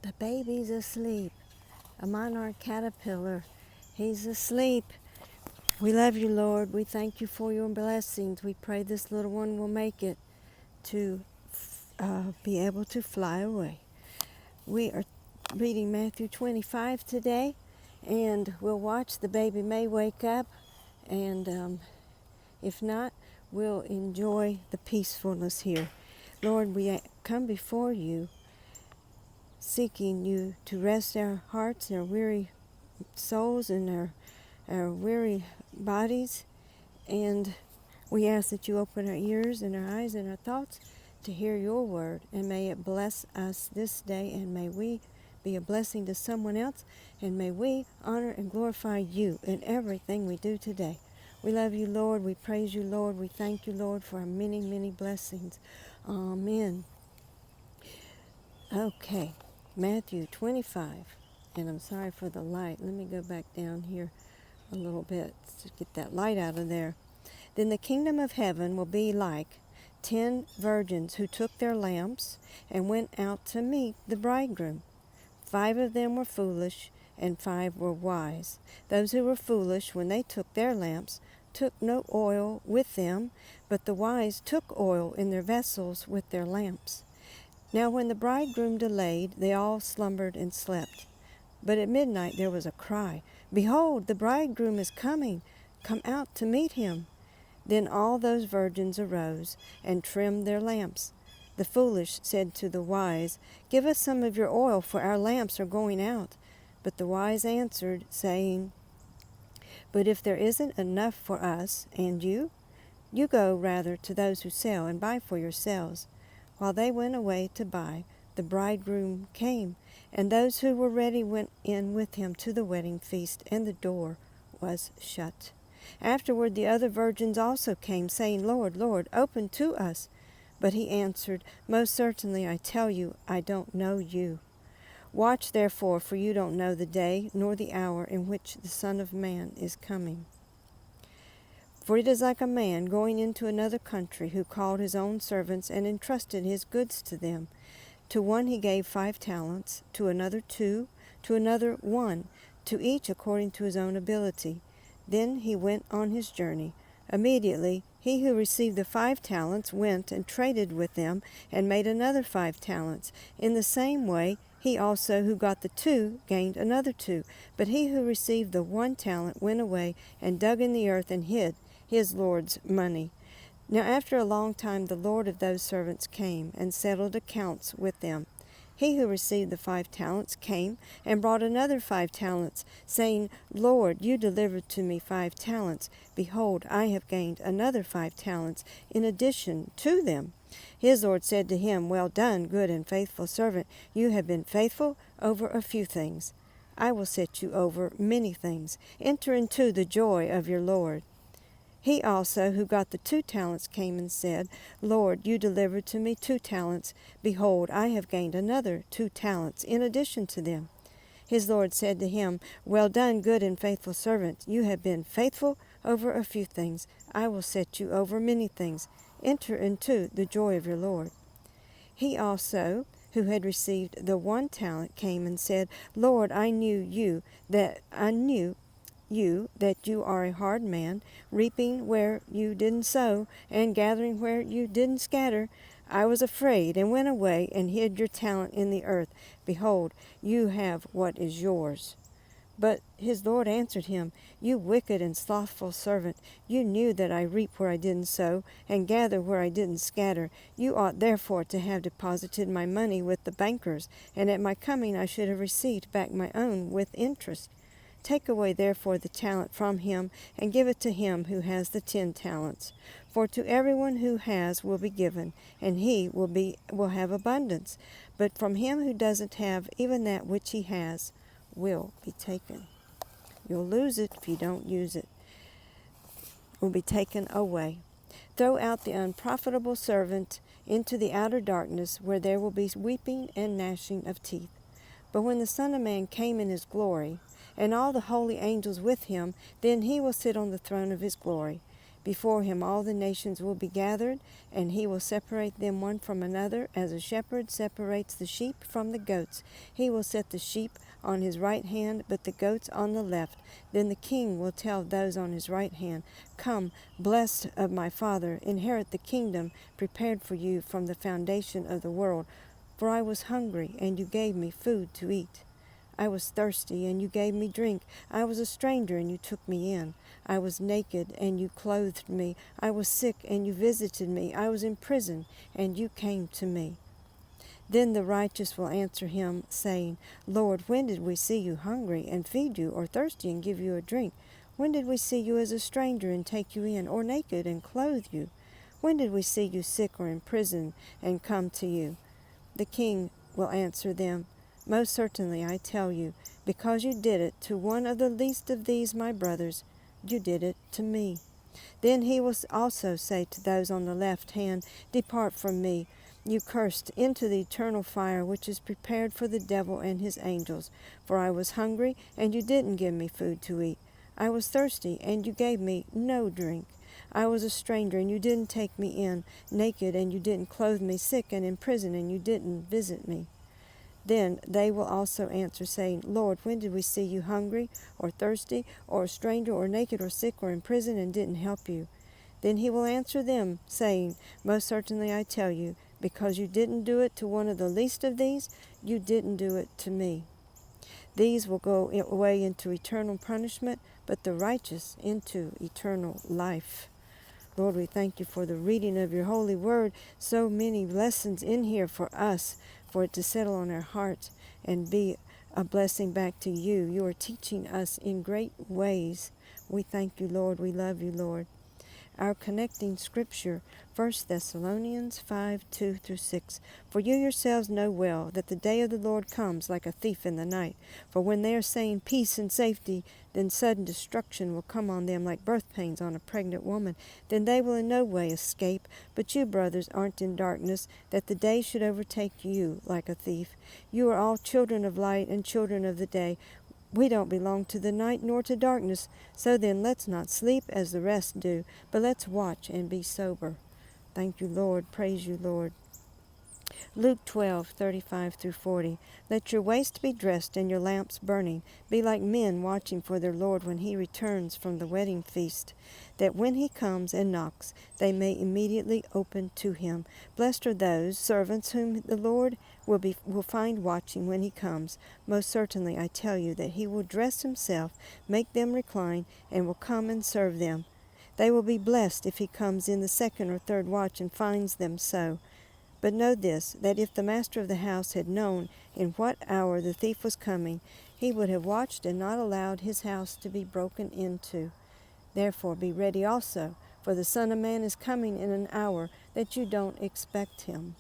The baby's asleep. A monarch caterpillar. He's asleep. We love you, Lord. We thank you for your blessings. We pray this little one will make it to be able to fly away. We are reading Matthew 25 today, and we'll watch. The baby may wake up, and if not, we'll enjoy the peacefulness here. Lord, we come before you, seeking you to rest our hearts, our weary souls, and our weary bodies. And we ask that you open our ears and our eyes and our thoughts to hear your word. And may it bless us this day, and may we be a blessing to someone else. And may we honor and glorify you in everything we do today. We love you, Lord. We praise you, Lord. We thank you, Lord, for our many, many blessings. Amen. Okay, Matthew 25. And I'm sorry for the light. Let me go back down here a little bit to get that light out of there. Then the kingdom of heaven will be like 10 virgins who took their lamps and went out to meet the bridegroom. 5 of them were foolish, and 5 were wise. Those who were foolish, when they took their lamps, took no oil with them, but the wise took oil in their vessels with their lamps. Now when the bridegroom delayed, they all slumbered and slept. But at midnight there was a cry, "Behold, the bridegroom is coming! Come out to meet him!" Then all those virgins arose and trimmed their lamps. The foolish said to the wise, "Give us some of your oil, for our lamps are going out." But the wise answered, saying, "But if there isn't enough for us and you go rather to those who sell and buy for yourselves." While they went away to buy, the bridegroom came, and those who were ready went in with him to the wedding feast, and the door was shut. Afterward the other virgins also came, saying, "Lord, Lord, open to us." But he answered, "Most certainly I tell you, I don't know you. Watch therefore, for you don't know the day nor the hour in which the Son of Man is coming. For it is like a man going into another country, who called his own servants and entrusted his goods to them. To one he gave 5 talents, to another 2, to another 1, to each according to his own ability. Then he went on his journey. Immediately he who received the 5 talents went and traded with them, and made another 5 talents. In the same way he also who got the 2 gained another 2. But he who received the 1 talent went away and dug in the earth and hid his Lord's money. Now after a long time the Lord of those servants came and settled accounts with them. He who received the 5 talents came and brought another 5 talents, saying, "Lord, you delivered to me 5 talents. Behold, I have gained another 5 talents in addition to them." His Lord said to him, "Well done, good and faithful servant. You have been faithful over a few things. I will set you over many things. Enter into the joy of your Lord." He also, who got the 2 talents, came and said, "Lord, you delivered to me 2 talents. Behold, I have gained another 2 talents in addition to them." His Lord said to him, "Well done, good and faithful servant. You have been faithful over a few things. I will set you over many things. Enter into the joy of your Lord." He also, who had received the 1 talent, came and said, "Lord, I knew that you are a hard man, reaping where you didn't sow, and gathering where you didn't scatter. I was afraid, and went away, and hid your talent in the earth. Behold, you have what is yours." But his Lord answered him, "You wicked and slothful servant, you knew that I reap where I didn't sow, and gather where I didn't scatter. You ought therefore to have deposited my money with the bankers, and at my coming I should have received back my own with interest. Take away therefore the talent from him, and give it to him who has the 10 talents. For to everyone who has will be given, and he will have abundance. But from him who doesn't have, even that which he has will be taken." You'll lose it if you don't use it. Will be taken away. "Throw out the unprofitable servant into the outer darkness, where there will be weeping and gnashing of teeth. But when the Son of Man came in his glory, and all the holy angels with him, then he will sit on the throne of his glory. Before him all the nations will be gathered, and he will separate them one from another, as a shepherd separates the sheep from the goats. He will set the sheep on his right hand, but the goats on the left. Then the king will tell those on his right hand, Come, blessed of my Father, inherit the kingdom prepared for you from the foundation of the world. For I was hungry, and you gave me food to eat. I was thirsty, and you gave me drink. I was a stranger, and you took me in. I was naked, and you clothed me. I was sick, and you visited me. I was in prison, and you came to me. Then the righteous will answer him, saying, Lord, when did we see you hungry, and feed you, or thirsty, and give you a drink? When did we see you as a stranger, and take you in, or naked, and clothe you? When did we see you sick or in prison, and come to you? The king will answer them, Most certainly I tell you, because you did it to one of the least of these my brothers, you did it to me. Then he will also say to those on the left hand, Depart from me, you cursed, into the eternal fire which is prepared for the devil and his angels. For I was hungry, and you didn't give me food to eat. I was thirsty, and you gave me no drink. I was a stranger, and you didn't take me in, naked, and you didn't clothe me, sick and in prison, and you didn't visit me. Then they will also answer, saying, Lord, when did we see you hungry, or thirsty, or a stranger, or naked, or sick, or in prison, and didn't help you? Then he will answer them, saying, Most certainly I tell you, because you didn't do it to one of the least of these, you didn't do it to me. These will go away into eternal punishment, but the righteous into eternal life. Lord, we thank you for the reading of your holy word. So many lessons in here for us, for it to settle on our hearts and be a blessing back to you. You are teaching us in great ways. We thank you, Lord. We love you, Lord. Our connecting scripture, 1 Thessalonians 5:2-6. For you yourselves know well that the day of the Lord comes like a thief in the night. For when they are saying peace and safety, then sudden destruction will come on them like birth pains on a pregnant woman. Then they will in no way escape. But you, brothers, aren't in darkness, that the day should overtake you like a thief. You are all children of light and children of the day. We don't belong to the night nor to darkness. So then let's not sleep as the rest do, but let's watch and be sober. Thank you, Lord. Praise you, Lord. Luke 12:35-40. Let your waist be dressed and your lamps burning. Be like men watching for their Lord when he returns from the wedding feast, that when he comes and knocks, they may immediately open to him. Blessed are those servants whom the Lord will find watching when he comes. Most certainly I tell you that he will dress himself, make them recline, and will come and serve them. They will be blessed if he comes in the second or third watch and finds them so. But know this, that if the master of the house had known in what hour the thief was coming, he would have watched and not allowed his house to be broken into. Therefore be ready also, for the Son of Man is coming in an hour that you don't expect him.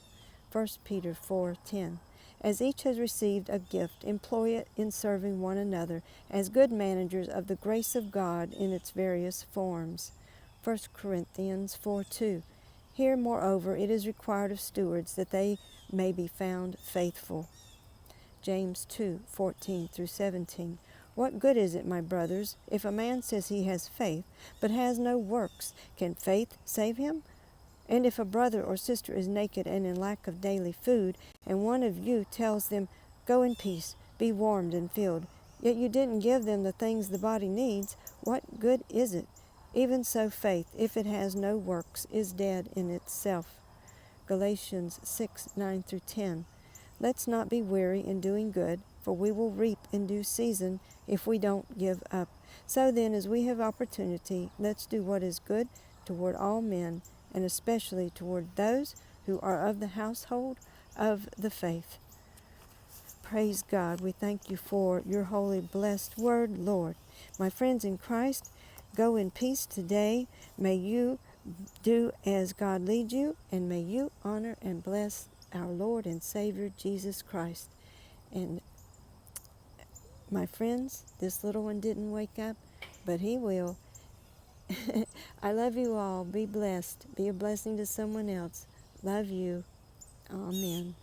1 Peter 4:10. As each has received a gift, employ it in serving one another as good managers of the grace of God in its various forms. 1 Corinthians 4:2. Here, moreover, it is required of stewards that they may be found faithful. James 2:14-17. What good is it, my brothers, if a man says he has faith, but has no works? Can faith save him? And if a brother or sister is naked and in lack of daily food, and one of you tells them, Go in peace, be warmed and filled, yet you didn't give them the things the body needs, what good is it? Even so faith, if it has no works, is dead in itself. Galatians 6:9-10. Let's not be weary in doing good, for we will reap in due season if we don't give up. So then, as we have opportunity, let's do what is good toward all men, and especially toward those who are of the household of the faith. Praise God. We thank you for your holy, blessed word, Lord. My friends in Christ, go in peace today. May you do as God leads you, and may you honor and bless our Lord and Savior, Jesus Christ. And my friends, this little one didn't wake up, but he will. I love you all. Be blessed. Be a blessing to someone else. Love you. Amen.